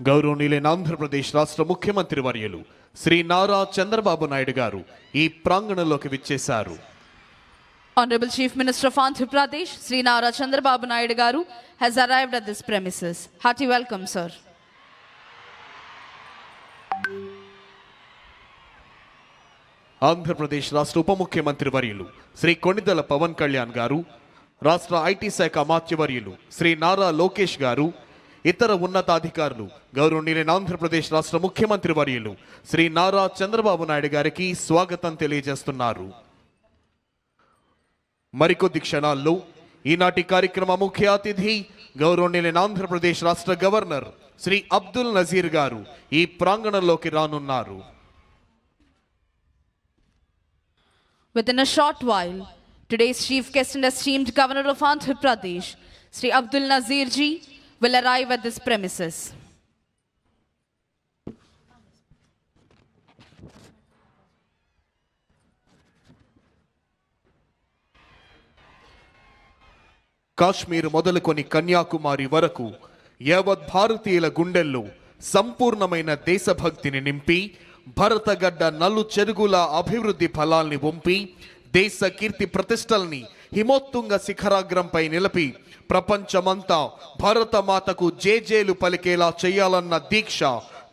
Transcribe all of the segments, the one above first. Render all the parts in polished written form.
గౌరవనీయులైన ఆంధ్రప్రదేశ్ రాష్ట్ర ముఖ్యమంత్రి వర్యులు శ్రీ నారా చంద్రబాబు నాయుడు గారు ఈ ప్రాంగణంలోకి విచ్చేశారు. Honorable Chief Minister of Andhra Pradesh, Sri Nara Chandrababu Naidu Garu, has arrived at this premises. Hearty welcome, sir. Andhra Pradesh రాష్ట్ర ఉప ముఖ్యమంత్రి వర్యులు శ్రీ కొణిదెల పవన్ కళ్యాణ్ గారు, రాష్ట్ర ఐటీ శాఖ అమాత్యవర్యులు శ్రీ నారా లోకేష్ గారు, ఇతర ఉన్నతాధికారులు గౌరవనీయులైన ఆంధ్రప్రదేశ్ రాష్ట్ర ముఖ్యమంత్రి వర్యులు శ్రీ నారా చంద్రబాబు నాయుడు గారికి స్వాగతం తెలియజేస్తున్నారు. మరికొద్ది క్షణాల్లో ఈనాటి కార్యక్రమ ముఖ్య అతిథి గౌరవనీయులైన ఆంధ్రప్రదేశ్ రాష్ట్ర గవర్నర్ శ్రీ అబ్దుల్ నజీర్ గారు ఈ ప్రాంగణంలోకి రానున్నారు. Within a short while, today's chief guest and esteemed governor of Andhra Pradesh, Sri Abdul Nazir ji, will arrive at this premises. Kashmir మొదలుకొని కన్యాకుమారి వరకు యావత్ భారతీయుల గుండెల్లో సంపూర్ణమైన దేశభక్తిని నింపి భరతగడ్డ నలు చెరుగుల అభివృద్ధి ఫలాల్ని వంపి దేశ కీర్తి ప్రతిష్టల్ని హిమోత్తుంగ శిఖరాగ్రంపై నిలిపి ప్రపంచమంతా భారతమాతకు జేజేలు పలికేలా చేయాలన్న దీక్ష,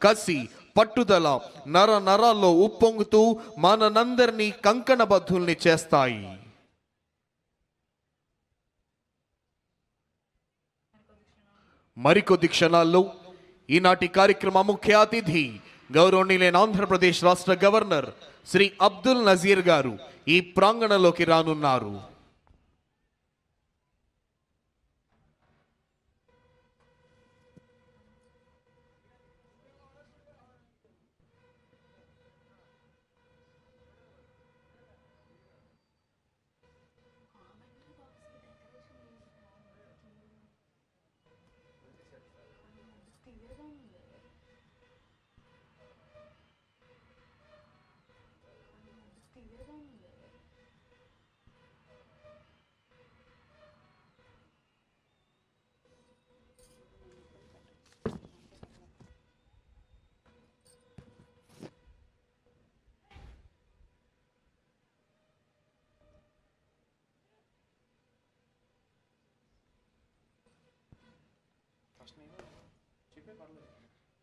కసి, పట్టుదల నర నరాల్లో ఉప్పొంగుతూ మనందరినీ కంకణబద్ధుల్ని చేస్తాయి. మరికొద్ది క్షణాల్లో ఈనాటి కార్యక్రమ ముఖ్య అతిథి గౌరవనీయులైన ఆంధ్రప్రదేశ్ రాష్ట్ర గవర్నర్ శ్రీ అబ్దుల్ నజీర్ గారు ఈ ప్రాంగణంలోకి రానున్నారు.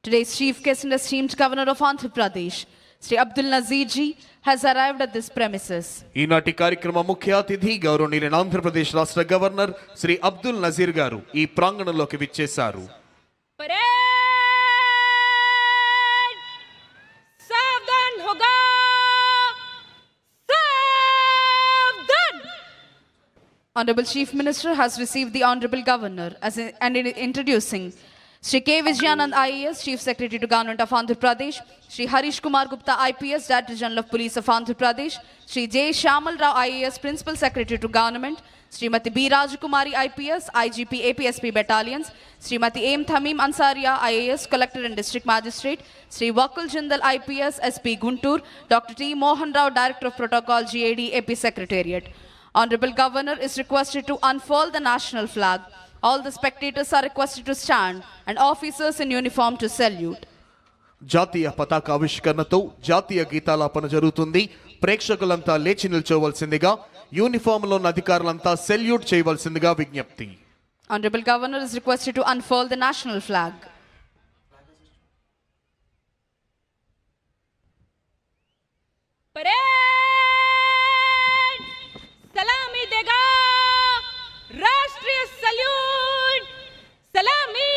Today's chief guest and esteemed governor of Andhra Pradesh, Sri Abdul Nazir ji, has arrived at this premises. ఈనాటి కార్యక్రమ ముఖ్య అతిథి గౌరవనీయులైన ఆంధ్రప్రదేశ్ రాష్ట్ర గవర్నర్ శ్రీ అబ్దుల్ నజీర్ గారు ఈ ప్రాంగణంలోకి విచ్చేశారు. Honorable Chief Minister has received the Honorable Governor and in introducing Shri K. Vijayanand IAS, Chief Secretary to Government of Andhra Pradesh, Shri Harish Kumar Gupta IPS, Director General of Police of Andhra Pradesh, Shri J. Shamal Rao IAS, Principal Secretary to Government, Srimati B. Rajakumari IPS, IGP APSP Battalions, Srimati M. Thamim Ansaria IAS, Collector and District Magistrate, Shri Wakul Jindal IPS, SP Guntur, Dr. T. Mohan Rao, Director of Protocol, GAD, AP Secretariat. Honorable Governor is requested to unfurl the national flag. All the spectators are requested to stand and officers in uniform to salute. జాతీయ పతాకావిష్కరణతో జాతీయ గీతాలాపన జరుగుతుంది. ప్రేక్షకులంతా లేచి నిల్చోవలసిందిగా, యూనిఫామ్లో ఉన్న అధికారులంతా salute చేయవలసిందిగా విజ్ఞప్తి. Honorable Governor is requested to unfurl the national flag. सलामी देगा राष्ट्रीय सल्यूट सलामी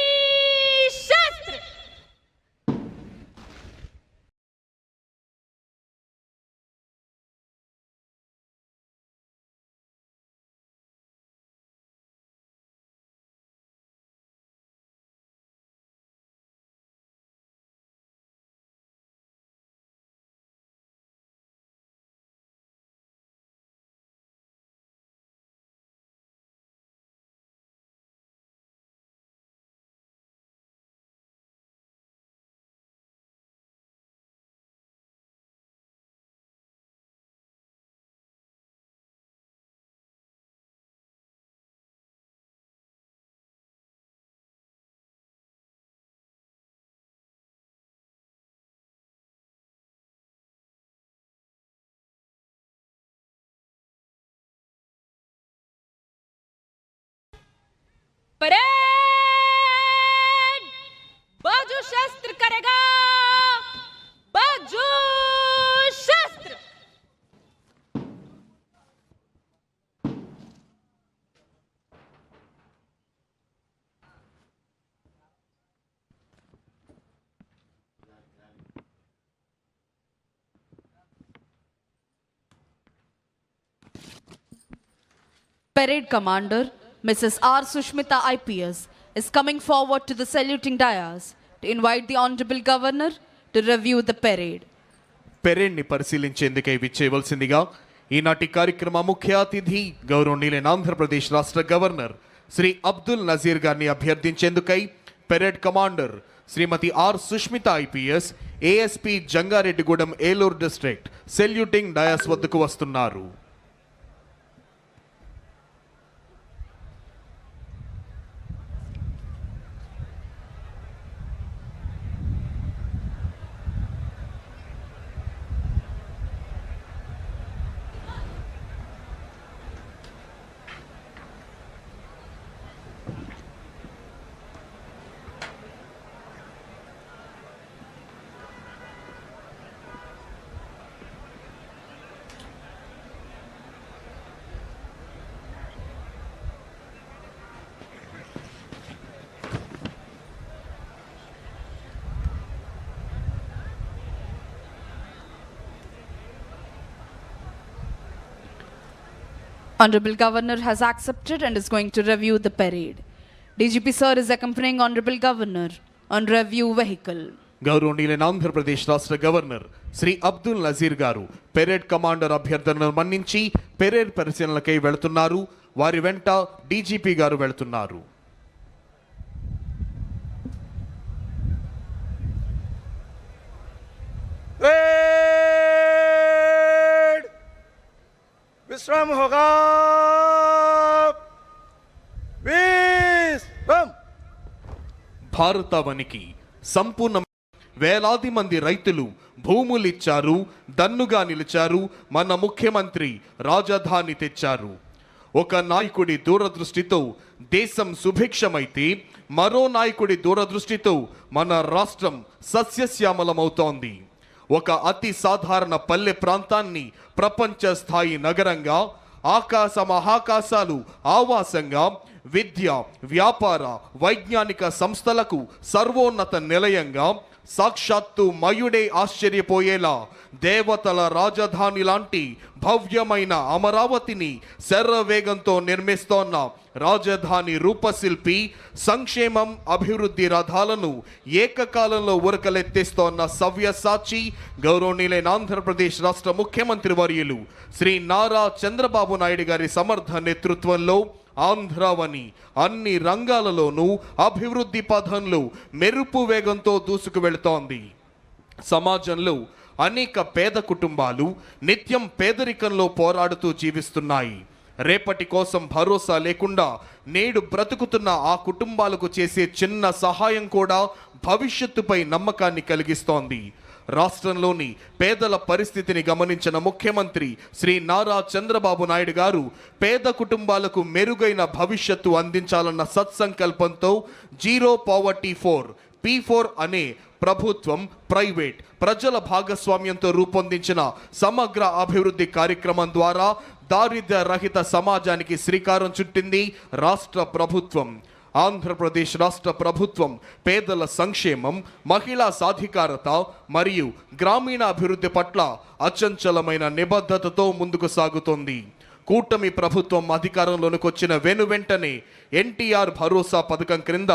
परेड बाजू शस्त्र करेगा, बाजू शस्त्र। Parade Commander Mrs. R. Sushmita IPS is coming forward to the saluting dais to invite the Honorable Governor to review the parade. పెరేడ్ని పరిశీలించేందుకై విచ్చేయవలసిందిగా ఈనాటి కార్యక్రమ ముఖ్య అతిథి గౌరవనీయులైన ఆంధ్రప్రదేశ్ రాష్ట్ర గవర్నర్ శ్రీ అబ్దుల్ నజీర్ గారిని అభ్యర్థించేందుకై parade commander Shrimati R Sushmita IPS ASP Jangareddygudem Eluru district saluting dais వద్దకు వస్తున్నారు. Honorable Governor has accepted and is going to review the parade. DGP sir is accompanying Honorable Governor on review vehicle. గౌరవనీయులైన ఆంధ్రప్రదేశ్ రాష్ట్ర గవర్నర్ శ్రీ అబ్దుల్ నజీర్ గారు పెరేడ్ కమాండర్ అభ్యర్థనను మన్నించి parade పరిశీలనకై వెళుతున్నారు. వారి వెంట డీజీపీ గారు వెళుతున్నారు. विश्राम होगा, विश्राम। భారతావనికి సంపూర్ణ వేలాది మంది రైతులు భూములిచ్చారు, దన్నుగా నిలిచారు. మన ముఖ్యమంత్రి రాజధాని తెచ్చారు. ఒక నాయకుడి దూరదృష్టితో దేశం సుభిక్షమైతే మరో నాయకుడి దూరదృష్టితో మన రాష్ట్రం సస్యశ్యామలమవుతోంది. ఒక అతి సాధారణ పల్లె ప్రాంతాన్ని ప్రపంచ స్థాయి నగరంగా, ఆకాశ మహాకాశాలు ఆవాసంగా, విద్య, వ్యాపార, వైజ్ఞానిక సంస్థలకు సర్వోన్నత నిలయంగా, సాక్షాత్తు మయుడే ఆశ్చర్యపోయేలా దేవతల రాజధాని లాంటి భవ్యమైన అమరావతిని శరవేగంతో నిర్మిస్తోన్న రాజధాని రూపశిల్పి సంక్షేమం అభివృద్ధి రథాలను ఏకకాలంలో ఉరకలెత్తిస్తోన్న సవ్యసాచి గౌరవనీయులైన ఆంధ్రప్రదేశ్ రాష్ట్ర ముఖ్యమంత్రి వర్యులు శ్రీ నారా చంద్రబాబు నాయుడు గారి సమర్థ నేతృత్వంలో ఆంధ్రావని అన్ని రంగాలలోనూ అభివృద్ధి పథంలో మెరుపు వేగంతో దూసుకు వెళుతోంది. సమాజంలో అనేక పేద కుటుంబాలు నిత్యం పేదరికంలో పోరాడుతూ జీవిస్తున్నాయి. రేపటి కోసం భరోసా లేకుండా నేడు బ్రతుకుతున్న ఆ కుటుంబాలకు చేసే చిన్న సహాయం కూడా భవిష్యత్తుపై నమ్మకాన్ని కలిగిస్తోంది. రాష్ట్రంలోని పేదల పరిస్థితిని గమనించిన ముఖ్యమంత్రి శ్రీ నారా చంద్రబాబు నాయుడు గారు పేద కుటుంబాలకు మెరుగైన భవిష్యత్తు అందించాలన్న సత్సంకల్పంతో జీరో పావర్టీ 4 P4 అనే ప్రభుత్వం, ప్రైవేట్, ప్రజల భాగస్వామ్యంతో రూపొందించిన సమగ్ర అభివృద్ధి కార్యక్రమం ద్వారా దారిద్ర్య రహిత సమాజానికి శ్రీకారం చుట్టింది రాష్ట్ర ప్రభుత్వం. ఆంధ్రప్రదేశ్ రాష్ట్ర ప్రభుత్వం పేదల సంక్షేమం, మహిళా సాధికారత మరియు గ్రామీణ అభివృద్ధి పట్ల అచంచలమైన నిబద్ధతతో ముందుకు సాగుతోంది. కూటమి ప్రభుత్వం అధికారంలోకి వచ్చిన వెనువెంటనే ఎన్టీఆర్ భరోసా పథకం క్రింద